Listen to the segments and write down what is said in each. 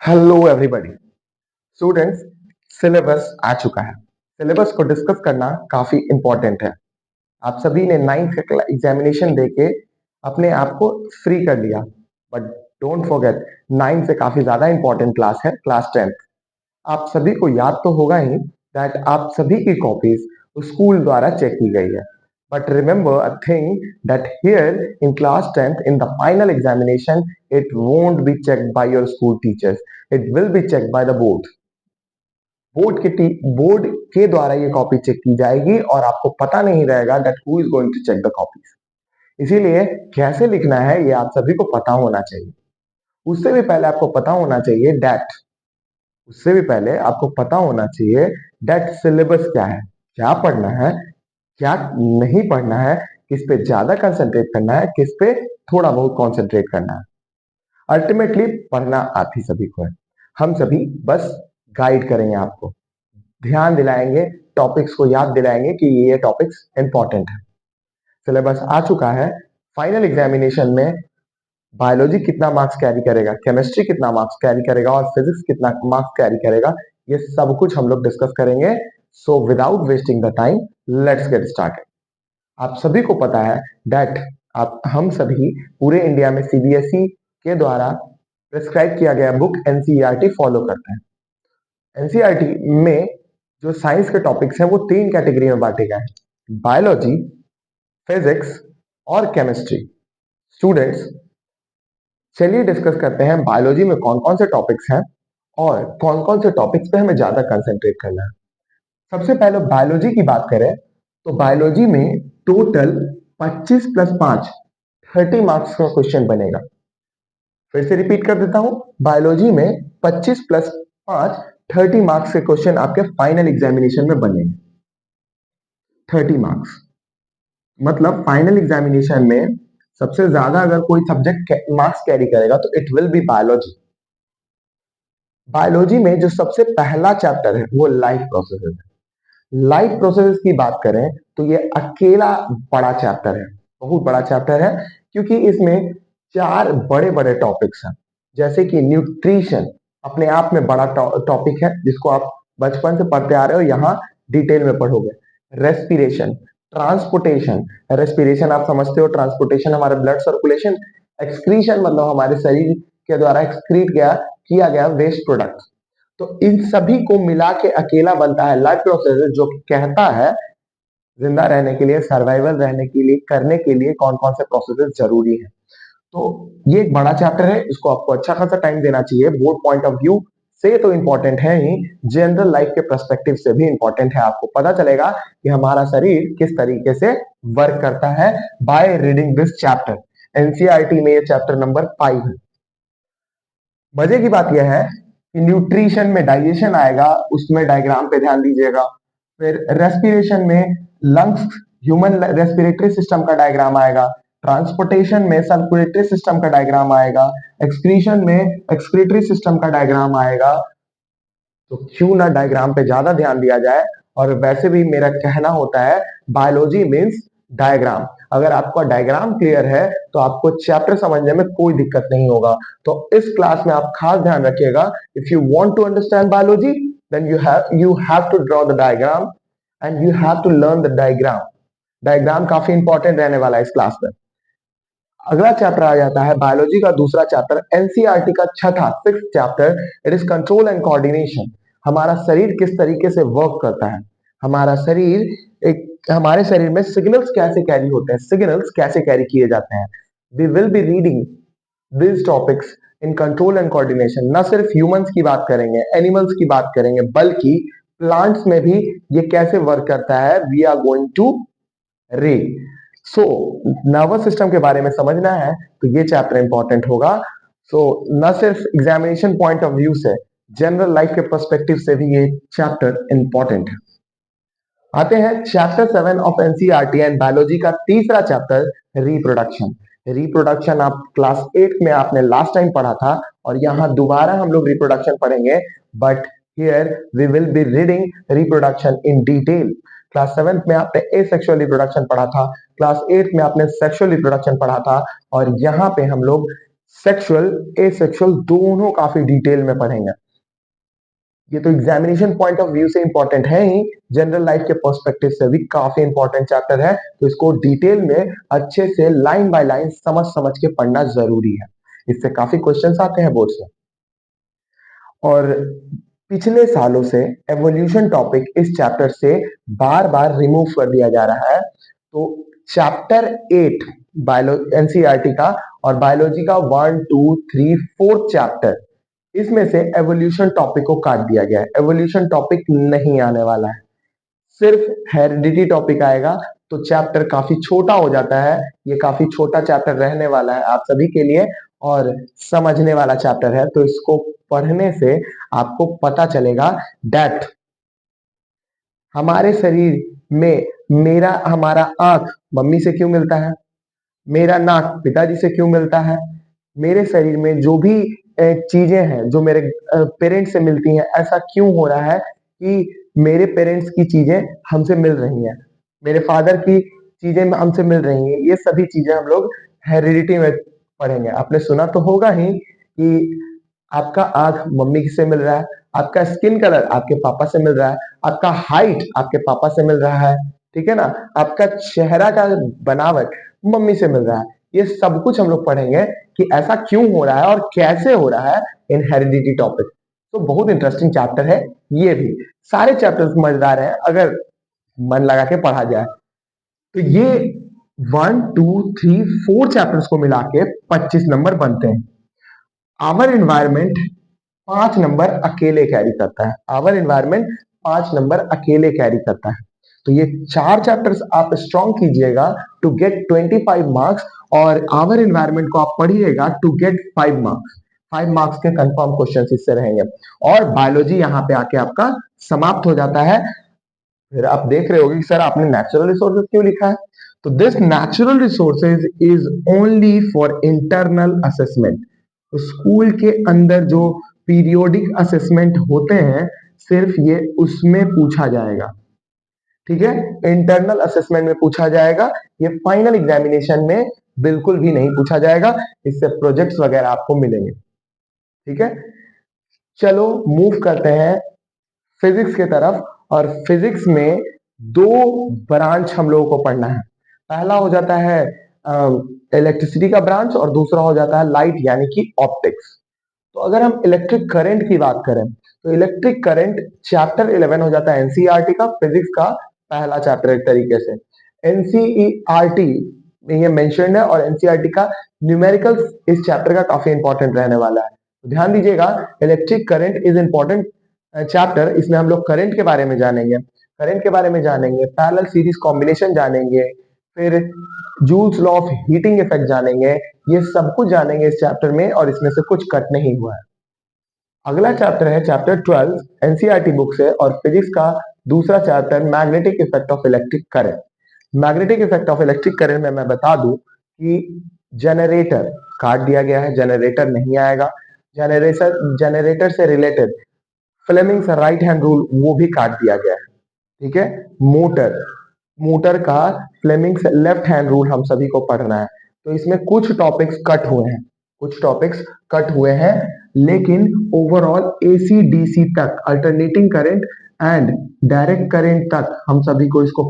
Hello everybody. Students, syllabus आ चुका है। Syllabus को डिस्कस करना काफी इंपॉर्टेंट है। आप सभी ने 9th का एग्जामिनेशन देके अपने आप को फ्री कर लिया, बट डोंट फॉरगेट 9th से काफी ज्यादा इंपॉर्टेंट क्लास है क्लास 10th। आप सभी को याद तो होगा ही दैट आप सभी की कॉपीज स्कूल द्वारा चेक की गई है। But remember a thing that here in class 10th in the final examination it won't be checked by your school teachers, it will be checked by the board। Board के द्वारा ये copy check की जाएगी और आपको पता नहीं रहेगा that who is going to check the copies. इसीलिए कैसे लिखना है ये आप सभी को पता होना चाहिए। उससे भी पहले आपको पता होना चाहिए दैट उससे भी पहले आपको पता होना चाहिए दैट सिलेबस क्या है, क्या पढ़ना है, क्या नहीं पढ़ना है, किस पे ज्यादा कंसंट्रेट करना है, किस पे थोड़ा बहुत कंसंट्रेट करना है। अल्टीमेटली पढ़ना आप ही सभी को है। हम सभी बस गाइड करेंगे, आपको ध्यान दिलाएंगे, टॉपिक्स को याद दिलाएंगे कि ये टॉपिक्स इंपॉर्टेंट है। सिलेबस आ चुका है। फाइनल एग्जामिनेशन में बायोलॉजी कितना मार्क्स कैरी करेगा, केमिस्ट्री कितना मार्क्स कैरी करेगा और फिजिक्स कितना मार्क्स कैरी करेगा, ये सब कुछ हम लोग डिस्कस करेंगे। So without wasting the time let's get started. आप सभी को पता है दैट आप हम सभी पूरे इंडिया में सीबीएसई के द्वारा प्रिस्क्राइब किया गया बुक एनसीईआरटी फॉलो करते हैं। एनसीईआरटी में जो साइंस के टॉपिक्स हैं वो 3 कैटेगरी में बांटे गए हैं, बायोलॉजी, फिजिक्स और केमिस्ट्री। स्टूडेंट्स, चलिए डिस्कस करते हैं बायोलॉजी में कौन कौन से टॉपिक्स हैं और कौन कौन से टॉपिक्स पे हमें ज्यादा कंसेंट्रेट करना है। सबसे पहले बायोलॉजी की बात करें तो बायोलॉजी में टोटल 25 प्लस 5 30 मार्क्स का क्वेश्चन बनेगा। फिर से रिपीट कर देता हूं, बायोलॉजी में 25 प्लस 5 30 मार्क्स के क्वेश्चन आपके फाइनल एग्जामिनेशन में बनेंगे। 30 मार्क्स मतलब फाइनल एग्जामिनेशन में सबसे ज्यादा अगर कोई सब्जेक्ट मार्क्स कैरी करेगा तो it will be biology. Biology में जो सबसे पहला चैप्टर है वो लाइफ प्रोसेसेस है। लाइफ प्रोसेसेस की बात करें तो ये अकेला बड़ा चैप्टर है, बहुत बड़ा चैप्टर है, क्योंकि इसमें 4 बड़े बड़े टॉपिक्स हैं। जैसे कि न्यूट्रिशन अपने आप में बड़ा टॉपिक है जिसको आप बचपन से पढ़ते आ रहे हो, यहाँ डिटेल में पढ़ोगे। रेस्पिरेशन, ट्रांसपोर्टेशन, रेस्पिरेशन आप समझते हो, ट्रांसपोर्टेशन हमारे ब्लड सर्कुलेशन, एक्सक्रीशन मतलब हमारे शरीर के द्वारा एक्सक्रीट किया गया वेस्ट प्रोडक्ट। तो इन सभी को मिला के अकेला बनता है लाइफ प्रोसेस, जो कहता है जिंदा रहने के लिए, सर्वाइवल रहने के लिए, करने के लिए कौन कौन से प्रोसेसेस जरूरी है। तो ये एक बड़ा चैप्टर है, इसको आपको अच्छा खासा टाइम देना चाहिए। बोर्ड पॉइंट ऑफ व्यू से तो इंपॉर्टेंट है ही, जनरल लाइफ के पर्सपेक्टिव से भी इंपॉर्टेंट है। आपको पता चलेगा कि हमारा शरीर किस तरीके से वर्क करता है by reading this chapter. NCERT में ये चैप्टर नंबर 5 है। मजे की बात यह है कि न्यूट्रिशन में डाइजेशन आएगा, उसमें डायग्राम पे ध्यान दीजिएगा। फिर रेस्पिरेशन में लंग्स, ह्यूमन रेस्पिरेटरी सिस्टम का डायग्राम आएगा। ट्रांसपोर्टेशन में सर्कुलेटरी सिस्टम का डायग्राम आएगा। एक्सक्रीशन में एक्सक्रीटरी सिस्टम का डायग्राम आएगा। तो क्यों ना डायग्राम पे ज्यादा ध्यान दिया जाए। और वैसे भी मेरा कहना होता है बायोलॉजी मीन्स डायग्राम। अगर आपका डायग्राम क्लियर है तो आपको चैप्टर समझने में कोई दिक्कत नहीं होगा। तो इस क्लास में आप खास ध्यान रखिएगा, if you want to understand biology then you have to draw the diagram and you have to learn the diagram. Diagram काफी इंपॉर्टेंट रहने वाला है इस क्लास में। अगला चैप्टर आ जाता है बायोलॉजी का दूसरा चैप्टर, एनसीईआरटी का छठा 6th chapter, it is control and coordination. हमारा शरीर किस तरीके से वर्क करता है, हमारा शरीर एक हमारे शरीर में सिग्नल्स कैसे कैरी होते हैं, सिग्नल्स कैसे कैरी किए जाते हैं। We will be reading this topics in control and coordination. न सिर्फ ह्यूमंस की बात करेंगे, एनिमल्स की बात करेंगे, बल्कि प्लांट्स में भी ये कैसे वर्क करता है we are going to read. So nervous system के बारे में समझना है तो ये चैप्टर इंपॉर्टेंट होगा। सो न सिर्फ एग्जामिनेशन पॉइंट ऑफ व्यू से, जनरल लाइफ के पर्सपेक्टिव से भी ये चैप्टर इंपॉर्टेंट है। आते हैं chapter 7 of NCERT and biology का तीसरा चैप्टर, रिप्रोडक्शन। रिप्रोडक्शन आप क्लास 8 में आपने लास्ट टाइम पढ़ा था और यहाँ दोबारा हम लोग रिप्रोडक्शन पढ़ेंगे, but here we will be reading reproduction in detail. Class 7 में आपने एसेक्सुअल रिप्रोडक्शन पढ़ा था, क्लास 8 में आपने सेक्सुअल रिप्रोडक्शन पढ़ा था, और यहाँ पे हम लोग सेक्सुअल एसेक्सुअल दोनों काफी डिटेल में पढ़ेंगे। ये तो एग्जामिनेशन पॉइंट ऑफ व्यू से इंपॉर्टेंट है ही, जनरल लाइफ के पर्सपेक्टिव से भी काफी इंपॉर्टेंट चैप्टर है, तो इसको डिटेल में अच्छे से लाइन बाय लाइन समझ समझ के पढ़ना जरूरी है। इससे काफी क्वेश्चंस आते हैं बोर्ड्स में। और पिछले सालों से एवोल्यूशन टॉपिक इस चैप्टर से बार बार रिमूव कर दिया जा रहा है। तो चैप्टर 8 एनसीईआरटी का और बायोलॉजी का 1 2 3 4 चैप्टर, इसमें से एवोल्यूशन टॉपिक को काट दिया गया है। एवोल्यूशन टॉपिक नहीं आने वाला है, सिर्फ हेरिडिटी टॉपिक आएगा। तो चैप्टर काफी छोटा हो जाता है, ये काफी छोटा चैप्टर रहने वाला है आप सभी के लिए और समझने वाला चैप्टर है। तो इसको पढ़ने से आपको पता चलेगा दैट हमारे शरीर में हमारा आंख मम्मी से क्यों मिलता है, मेरा नाक पिताजी से क्यों मिलता है, मेरे शरीर में जो भी चीजें हैं जो मेरे पेरेंट्स से मिलती हैं, ऐसा क्यों हो रहा है कि मेरे पेरेंट्स की चीजें हमसे मिल रही हैं, मेरे फादर की चीजें हमसे मिल रही हैं। ये सभी चीजें हम लोग हेरिडिटी में पढ़ेंगे। आपने सुना तो होगा ही कि आपका आंख मम्मी से मिल रहा है, आपका स्किन कलर आपके पापा से मिल रहा है, आपका हाइट आपके पापा से मिल रहा है, ठीक है ना, आपका चेहरा का बनावट मम्मी से मिल रहा है। ये सब कुछ हम लोग पढ़ेंगे कि ऐसा क्यों हो रहा है और कैसे हो रहा है इन हेरिडिटी टॉपिक। तो बहुत इंटरेस्टिंग चैप्टर है ये भी। सारे चैप्टर्स मजेदार हैं अगर मन लगा के पढ़ा जाए। तो ये 1 2 3 4 चैप्टर्स को मिला के 25 नंबर बनते हैं। आवर एनवायरमेंट 5 नंबर अकेले कैरी करता है। आवर एनवायरमेंट 5 नंबर अकेले कैरी करता है। तो ये 4 चैप्टर्स आप स्ट्रॉन्ग कीजिएगा टू गेट 25 मार्क्स, और आवर एनवायरमेंट को आप पढ़िएगा टू गेट 5 मार्क्स। 5 मार्क्स के कंफर्म क्वेश्चन इससे रहेंगे। और बायोलॉजी यहाँ पे आके आपका समाप्त हो जाता है। फिर आप देख रहे होगे कि सर आपने नेचुरल रिसोर्सेज क्यों लिखा है। तो this natural resources is only for internal assessment. तो स्कूल के अंदर जो पीरियोडिक असेसमेंट होते हैं, सिर्फ ये उसमें पूछा जाएगा, ठीक है, इंटरनल असेसमेंट में पूछा जाएगा। ये फाइनल एग्जामिनेशन में बिल्कुल भी नहीं पूछा जाएगा। इससे प्रोजेक्ट्स वगैरह आपको मिलेंगे, ठीक है। चलो मूव करते हैं फिजिक्स की तरफ। और फिजिक्स में 2 ब्रांच हम लोगों को पढ़ना है। पहला हो जाता है इलेक्ट्रिसिटी का ब्रांच और दूसरा हो जाता है लाइट यानी कि ऑप्टिक्स। तो अगर हम इलेक्ट्रिक करंट की बात करें तो इलेक्ट्रिक करंट चैप्टर 11 हो जाता है एनसीईआरटी का, फिजिक्स का पहला चैप्टर एक तरीके से। एनसीईआरटी में ये मेंशन्ड है और एनसीईआरटी का न्यूमेरिकल्स इस चैप्टर का काफी इंपॉर्टेंट रहने वाला है। तो ध्यान दीजिएगा, electric current is important chapter. इसमें हम लोग करंट के बारे में जानेंगे, पैरेलल सीरीज कॉम्बिनेशन जानेंगे, फिर joules law of heating effect जानेंगे। ये सब कुछ जानेंगे इस चैप्टर में और इसमें से कुछ कट नहीं हुआ है। अगला चैप्टर है चैप्टर 12 एनसीईआरटी बुक से और फिजिक्स का दूसरा chapter magnetic effect of electric current. Magnetic effect of electric current में मैं बता दूं कि जनरेटर काट दिया गया है, जनरेटर नहीं आएगा। जनरेटर से related Fleming's right hand rule वो भी काट दिया गया है, ठीक है। मोटर का फ्लेमिंग्स लेफ्ट हैंड रूल हम सभी को पढ़ना है। तो इसमें कुछ टॉपिक्स कट हुए हैं, लेकिन ओवरऑल एसी डीसी तक, alternating current and direct current तक हम सभी को इसको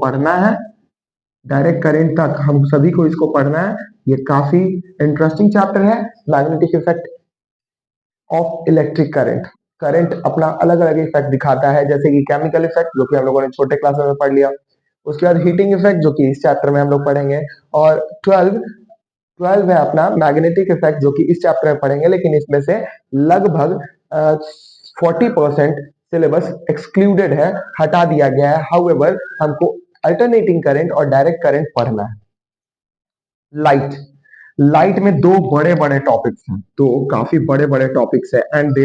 पढ़ना है। ये काफी इंटरेस्टिंग चैप्टर है। Magnetic effect of electric current अपना अलग अलग इफेक्ट दिखाता है, जैसे कि केमिकल इफेक्ट जो कि हम लोगों ने छोटे क्लास में पढ़ लिया, उसके बाद हीटिंग इफेक्ट जो कि इस चैप्टर में हम लोग पढ़ेंगे, और 12 है अपना मैग्नेटिक इफेक्ट जो कि इस चैप्टर में पढ़ेंगे। लेकिन इसमें से लगभग 40% सिलेबस एक्सक्लूडेड है, हटा दिया गया है। हाउएवर हमको अल्टरनेटिंग करंट और डायरेक्ट करंट पढ़ना है। लाइट में 2 बड़े बड़े टॉपिक्स हैं, तो काफी बड़े बड़े टॉपिक्स है, and they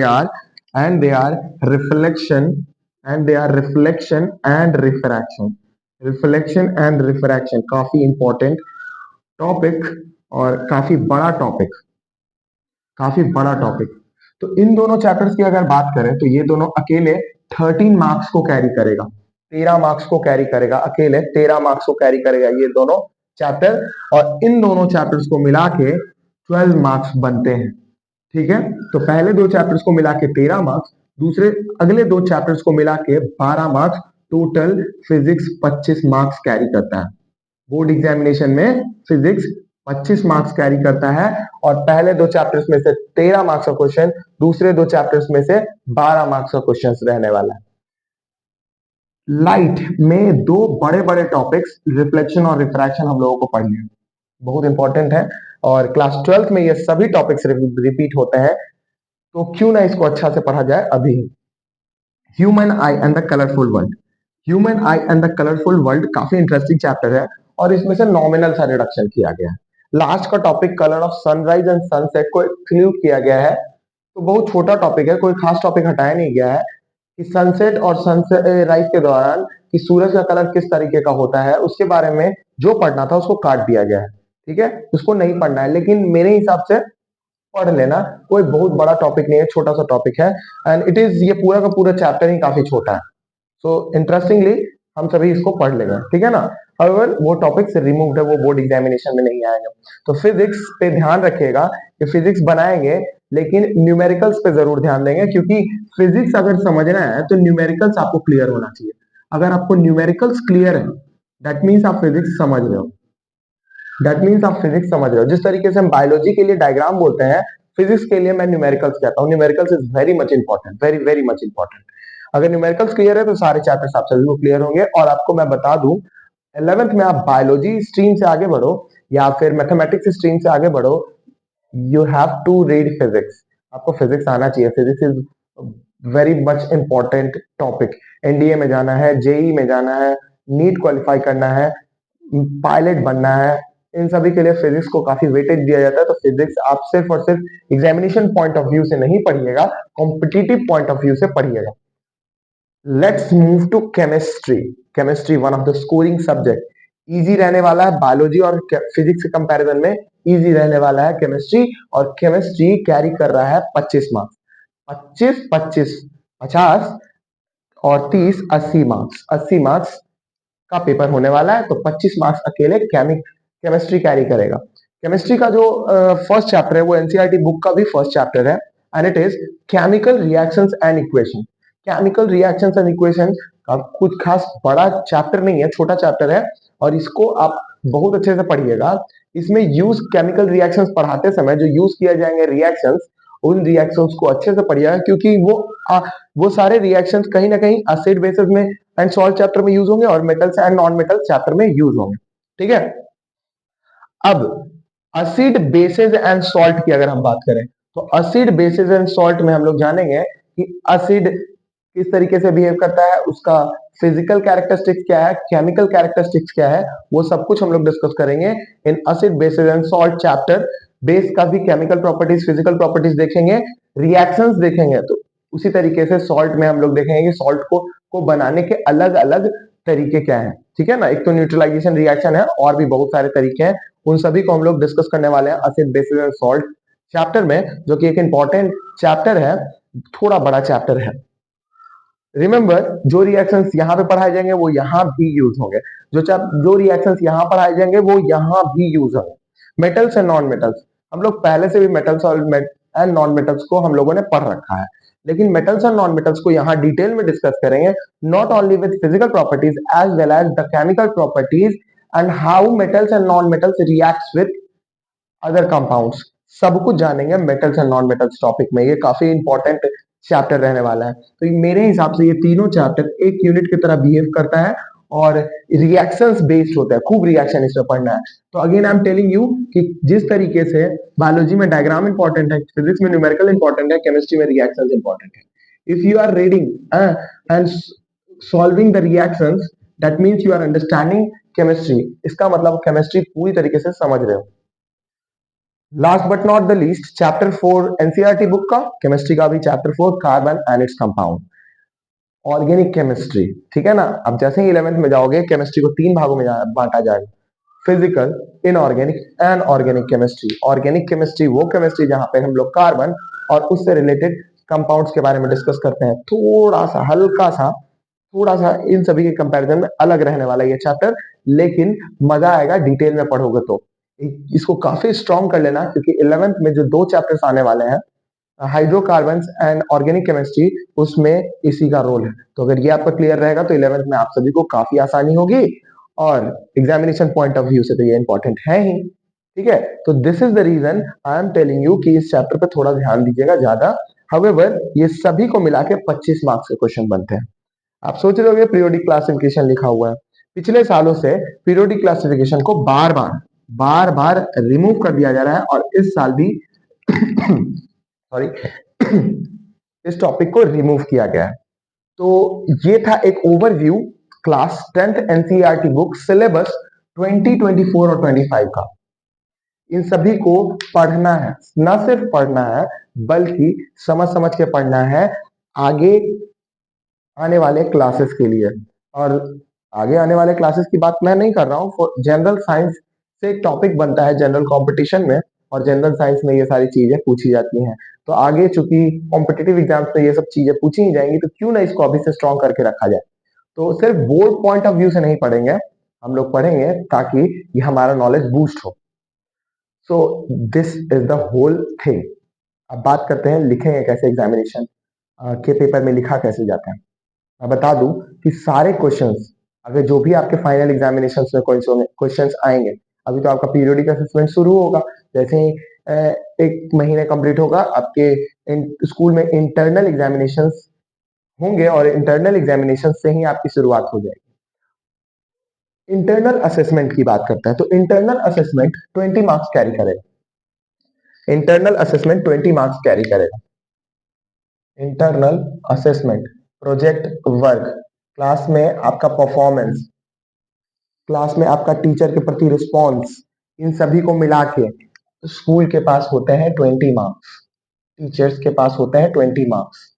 are reflection and refraction. काफी इंपॉर्टेंट टॉपिक और काफी बड़ा टॉपिक। तो इन दोनों चैप्टर्स की अगर बात करें तो ये दोनों अकेले 13 मार्क्स को कैरी करेगा, 13 मार्क्स को कैरी करेगा, अकेले 13 मार्क्स को कैरी करेगा ये दोनों चैप्टर। और इन दोनों चैप्टर्स को मिला के 12 मार्क्स बनते हैं। ठीक है, तो पहले दो चैप्टर्स को मिला के 13 मार्क्स, दूसरे अगले दो चैप्टर्स को मिला के 12 marks, total physics 25 marks carry करता है। बोर्ड एग्जामिनेशन में फिजिक्स 25 मार्क्स कैरी करता है और पहले दो चैप्टर्स में से 13 मार्क्स का क्वेश्चन, दूसरे दो चैप्टर्स में से 12 मार्क्स का क्वेश्चन रहने वाला है। लाइट में दो बड़े बड़े टॉपिक्स रिफ्लेक्शन और रिफ्रैक्शन हम लोगों को पढ़ने हैं, बहुत इंपॉर्टेंट है और क्लास 12th में ये सभी टॉपिक्स रिपीट होते हैं, तो क्यों ना इसको अच्छा से पढ़ा जाए अभी। Human I and the colourful world, human I and the colourful world काफी इंटरेस्टिंग चैप्टर है और इसमें से नॉमिनल सा रिडक्शन किया गया है। लास्ट का topic colour of sunrise and sunset को एक्सक्लूड किया गया है, तो बहुत छोटा टॉपिक है, कोई खास टॉपिक हटाया नहीं गया है कि सनसेट और सनराइज के दौरान कि सूरज का कलर किस तरीके का होता है उसके बारे में जो पढ़ना था उसको काट दिया गया है। ठीक है, उसको नहीं पढ़ना है, लेकिन मेरे हिसाब से पढ़ लेना, कोई बहुत बड़ा टॉपिक नहीं है, छोटा सा टॉपिक है एंड इट इज, ये पूरा का पूरा चैप्टर ही काफी छोटा है, सो इंटरेस्टिंगली हम सभी इसको पढ़ लेंगे। ठीक है ना, अगर वो टॉपिक से रिमूव्ड है, वो बोर्ड एग्जामिनेशन में नहीं आएगा। तो फिजिक्स पे ध्यान रखिएगा कि फिजिक्स बनाएंगे लेकिन न्यूमेरिकल्स पे जरूर ध्यान देंगे, क्योंकि फिजिक्स अगर समझना है तो न्यूमेरिकल्स आपको क्लियर होना चाहिए। अगर आपको न्यूमेरिकल्स क्लियर है, दैट मीन्स आप फिजिक्स समझ रहे हो, दैट मीन्स आप फिजिक्स समझ रहे हो। जिस तरीके से हम बायोलॉजी के लिए डायग्राम बोलते हैं, फिजिक्स के लिए मैं न्यूमेरिकल्स कहता हूँ। Numericals is very much important, very very much important. अगर न्यूमेरिकल्स क्लियर है तो सारे चैप्टर्स आप सभी को क्लियर होंगे। और आपको मैं बता दूं, 11th में आप बायोलॉजी स्ट्रीम से आगे बढ़ो या फिर मैथमेटिक्स स्ट्रीम से आगे बढ़ो, you have to read physics. आपको फिजिक्स आना चाहिए, physics is very much important topic. NDA में जाना है, जेई में जाना है, नीट क्वालिफाई करना है, पायलट बनना है, इन सभी के लिए फिजिक्स को काफी वेटेज दिया जाता है। तो फिजिक्स आप सिर्फ और सिर्फ एग्जामिनेशन पॉइंट ऑफ व्यू से नहीं पढ़िएगा, कॉम्पिटिटिव पॉइंट ऑफ व्यू से पढ़िएगा। Let's move to chemistry. Chemistry one of the scoring subject, easy रहने वाला है, बायोलॉजी और फिजिक्स के कंपैरिजन में इजी रहने वाला है केमिस्ट्री, और केमिस्ट्री कैरी कर रहा है 25 मार्क्स। 25 25 50 और 30 80 मार्क्स, 80 मार्क्स का पेपर होने वाला है, तो 25 मार्क्स अकेले केमिस्ट्री कैरी करेगा। केमिस्ट्री का जो फर्स्ट चैप्टर है वो एनसीईआरटी बुक का भी फर्स्ट चैप्टर है and it is chemical reactions and equation. Chemical reactions and equation का कुछ खास बड़ा चैप्टर नहीं है, छोटा चैप्टर है और इसको आप बहुत अच्छे से पढ़िएगा। इसमें यूज केमिकल रिएक्शंस पढ़ाते समय जो यूज किए जाएंगे रिएक्शंस, उन रिएक्शंस को अच्छे से पढ़िएगा, क्योंकि वो सारे रिएक्शंस कहीं ना कहीं एसिड बेसिस में एंड सॉल्ट चैप्टर में यूज होंगे और metals and non metals chapter में यूज होंगे। ठीक है, अब एसिड बेसिस एंड सॉल्ट की अगर हम बात करें तो एसिड बेसिस एंड सॉल्ट में हम लोग जानेंगे कि एसिड किस तरीके से बिहेव करता है, उसका फिजिकल कैरेक्टरिस्टिक्स क्या है, केमिकल कैरेक्टरिस्टिक्स क्या है, वो सब कुछ हम लोग डिस्कस करेंगे in acid basis and salt chapter. Base का भी केमिकल प्रॉपर्टीज फिजिकल प्रॉपर्टीज देखेंगे, रिएक्शंस देखेंगे, तो उसी तरीके से सॉल्ट में हम लोग देखेंगे कि सॉल्ट को बनाने के अलग अलग तरीके क्या है। ठीक है ना, एक तो न्यूट्रलाइजेशन रिएक्शन है और भी बहुत सारे तरीके हैं, उन सभी को हम लोग डिस्कस करने वाले हैं acid basis and salt chapter में, जो कि एक इंपॉर्टेंट चैप्टर है, थोड़ा बड़ा चैप्टर है। रिमेंबर, जो रिएक्शंस यहाँ पे पढ़ाए जाएंगे वो यहाँ भी यूज होंगे, जो रिएक्शंस यहाँ पढ़ाए जाएंगे वो यहाँ भी यूज होंगे। मेटल्स एंड नॉन मेटल्स, हम लोग पहले से भी मेटल्स और एंड नॉन मेटल्स को हम लोगों ने पढ़ रखा है, लेकिन मेटल्स और नॉन मेटल्स को यहाँ डिटेल में डिस्कस करेंगे, not only with physical properties as well as the chemical properties and how metals and non metals react with other compounds. सब कुछ जानेंगे metals and non metals topic में, ये काफी इंपॉर्टेंट चैप्टर रहने वाला है। तो मेरे हिसाब से ये तीनों चैप्टर एक यूनिट की तरह बिहेव करता है और रिएक्शंस बेस्ड होता है, खूब रिएक्शन इसमें पढ़ना है। तो again I am telling you कि जिस तरीके से बायोलॉजी में डायग्राम इंपॉर्टेंट है, फिजिक्स में न्यूमेरिकल इंपॉर्टेंट है, केमिस्ट्री में रिएक्शंस इंपॉर्टेंट है। If you are reading and solving the reactions, that means you are understanding chemistry, इसका मतलब केमिस्ट्री पूरी तरीके से समझ रहे हो। Last but not the least, chapter 4 NCERT book का केमिस्ट्री का भी chapter 4 carbon and its compound, organic chemistry. ठीक है ना, अब जैसे ही 11th में जाओगे केमिस्ट्री को तीन भागों में बांटा जाएगा, physical, inorganic and organic chemistry. Organic chemistry वो केमिस्ट्री जहां पे हम लोग कार्बन और उससे रिलेटेड कंपाउंड्स के बारे में डिस्कस करते हैं, थोड़ा सा हल्का सा, थोड़ा सा इन सभी के कंपैरिजन में अलग रहने वाला ये चैप्टर, लेकिन मजा आएगा डिटेल में पढ़ोगे तो। इसको काफी स्ट्रॉन्ग कर लेना, क्योंकि 11th में जो 2 चैप्टर्स आने वाले हैं, हाइड्रोकार्बन्स एंड ऑर्गेनिक केमिस्ट्री, उसमें इसी का रोल है। तो अगर ये आपका क्लियर रहेगा तो 11th में आप सभी को काफी आसानी होगी, और एग्जामिनेशन पॉइंट ऑफ व्यू से तो ये इंपॉर्टेंट है ही। ठीक है, तो this is the reason I am telling you कि इस चैप्टर पे थोड़ा ध्यान दीजिएगा ज्यादा। हाउएवर ये सभी को मिला के 25 मार्क्स के क्वेश्चन बनते हैं। आप सोच रहे होंगे पीरियोडिक क्लासिफिकेशन लिखा हुआ है, पिछले सालों से पीरियोडिक क्लासिफिकेशन को बार बार रिमूव कर दिया जा रहा है, और इस साल भी सॉरी इस टॉपिक को रिमूव किया गया है। तो ये था एक overview class 10th NCERT book syllabus 2024 और 25 का। इन सभी को पढ़ना है, न सिर्फ पढ़ना है बल्कि समझ समझ के पढ़ना है आगे आने वाले क्लासेस के लिए। और आगे आने वाले क्लासेस की बात मैं नहीं कर रहा हूँ, जनरल साइंस से एक टॉपिक बनता है जनरल कंपटीशन में, और जनरल साइंस में ये सारी चीजें पूछी जाती हैं। तो आगे चूंकि कॉम्पिटिटिव एग्जाम्स में ये सब चीजें पूछी ही जाएंगी, तो क्यों ना इसको अभी से स्ट्रॉन्ग करके रखा जाए। तो सिर्फ बोर्ड पॉइंट ऑफ व्यू से नहीं पढ़ेंगे, हम लोग पढ़ेंगे ताकि ये हमारा नॉलेज बूस्ट हो। So this is the whole thing. अब बात करते हैं लिखेंगे कैसे, एग्जामिनेशन के पेपर में लिखा कैसे जाता है। मैं बता दूं कि सारे क्वेश्चंस, अगर जो भी आपके फाइनल एग्जामिनेशन में क्वेश्चंस आएंगे, अभी तो आपका पीरियोडिक असेसमेंट शुरू होगा, जैसे ही एक महीने कंप्लीट होगा आपके स्कूल में इंटरनल एग्जामिनेशंस होंगे, और इंटरनल एग्जामिनेशन से ही आपकी शुरुआत हो जाएगी। इंटरनल असेसमेंट की बात करते हैं, तो इंटरनल असेसमेंट 20 मार्क्स कैरी करेगा। इंटरनल असेसमेंट 20 मार्क्स कैरी करेगा। Internal assessment, project work, class में आपका परफॉर्मेंस, क्लास में आपका टीचर के प्रति रिस्पॉन्स, इन सभी को मिला के स्कूल के पास होते हैं 20 मार्क्स, टीचर्स के पास होते हैं 20 मार्क्स,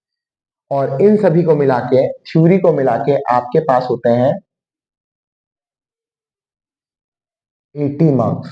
और इन सभी को मिला के, थ्योरी को मिला के आपके पास होते हैं 80 मार्क्स।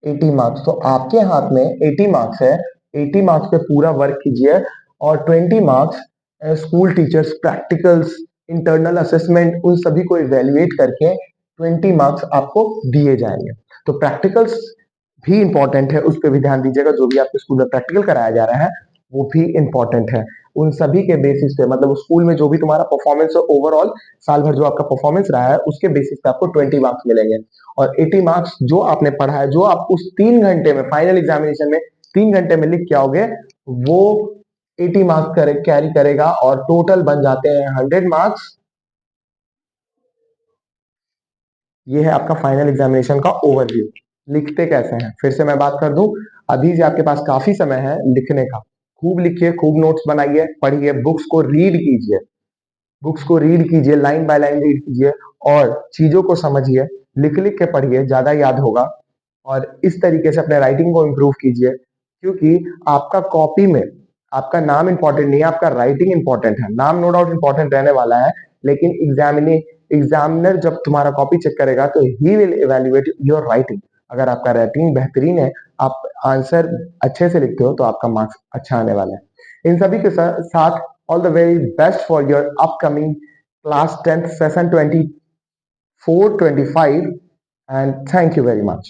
80 मार्क्स, तो आपके हाथ में 80 मार्क्स है। 80 मार्क्स पे पूरा वर्क कीजिए, और 20 marks school teachers, practicals, internal assessment, उन सभी को इवेल्युएट करके 20 मार्क्स आपको दिए जाएंगे। तो प्रैक्टिकल्स भी इंपॉर्टेंट है, उस पर भी ध्यान दीजिएगा। जो भी आपके स्कूल में प्रैक्टिकल कराया जा रहा है वो भी इंपॉर्टेंट है। उन सभी के बेसिस पे, मतलब स्कूल में जो भी तुम्हारा परफॉर्मेंस है, ओवरऑल साल भर जो आपका परफॉर्मेंस रहा है, उसके बेसिस पे आपको 20 मार्क्स मिलेंगे। और 80 मार्क्स जो आपने पढ़ा है, जो आप उस 3 घंटे में, फाइनल एग्जामिनेशन में 3 घंटे में लिख के आओगे, वो 80 मार्क्स कैरी करेगा, और टोटल बन जाते हैं 100 मार्क्स। ये है आपका फाइनल एग्जामिनेशन का ओवरव्यू। लिखते कैसे हैं, फिर से मैं बात कर दूं, अभी से आपके पास काफी समय है लिखने का। खूब लिखिए, खूब नोट्स बनाइए, पढ़िए, बुक्स को रीड कीजिए, बुक्स को रीड कीजिए, लाइन बाय लाइन रीड कीजिए, और चीजों को समझिए, लिख लिख के पढ़िए, ज्यादा याद होगा। और इस तरीके से अपने राइटिंग को इम्प्रूव कीजिए, क्योंकि आपका कॉपी में आपका नाम इंपॉर्टेंट नहीं है, आपका राइटिंग इंपॉर्टेंट है। नाम नो डाउट इंपॉर्टेंट रहने वाला है, लेकिन एग्जामिनर जब तुम्हारा कॉपी चेक करेगा तो he will evaluate your writing. अगर आपका राइटिंग बेहतरीन है, आप आंसर अच्छे से लिखते हो, तो आपका मार्क्स अच्छा आने वाला है। इन सभी के साथ all the very best for your upcoming class 10th session 24-25, and thank you very much.